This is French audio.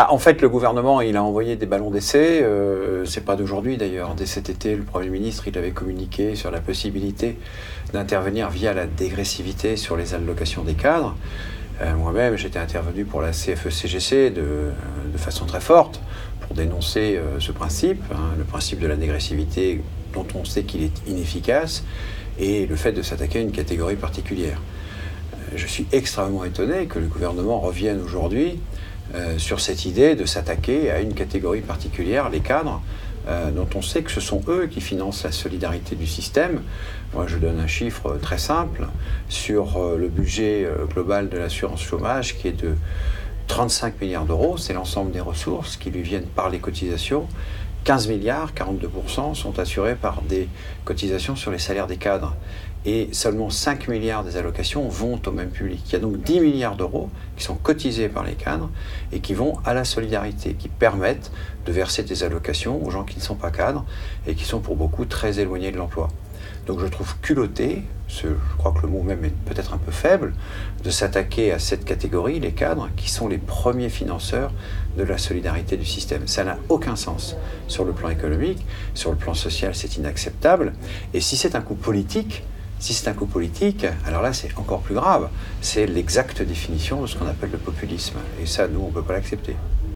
En fait, le gouvernement, il a envoyé des ballons d'essai. C'est pas d'aujourd'hui d'ailleurs. Dès cet été, le Premier ministre, il avait communiqué sur la possibilité d'intervenir via la dégressivité sur les allocations des cadres. Moi-même, j'étais intervenu pour la CFE-CGC de façon très forte pour dénoncer ce principe, le principe de la dégressivité dont on sait qu'il est inefficace et le fait de s'attaquer à une catégorie particulière. Je suis extrêmement étonné que le gouvernement revienne aujourd'hui sur cette idée de s'attaquer à une catégorie particulière, les cadres, dont on sait que ce sont eux qui financent la solidarité du système. Moi, je donne un chiffre très simple sur le budget global de l'assurance chômage qui est de 35 milliards d'euros. C'est l'ensemble des ressources qui lui viennent par les cotisations. 15 milliards, 42%, sont assurés par des cotisations sur les salaires des cadres. Et seulement 5 milliards des allocations vont au même public. Il y a donc 10 milliards d'euros qui sont cotisés par les cadres et qui vont à la solidarité, qui permettent de verser des allocations aux gens qui ne sont pas cadres et qui sont pour beaucoup très éloignés de l'emploi. Donc je trouve culotté, je crois que le mot même est peut-être un peu faible, de s'attaquer à cette catégorie, les cadres, qui sont les premiers financeurs de la solidarité du système. Ça n'a aucun sens sur le plan économique, sur le plan social c'est inacceptable, et si c'est un coup politique, alors là c'est encore plus grave, c'est l'exacte définition de ce qu'on appelle le populisme, et ça nous on ne peut pas l'accepter.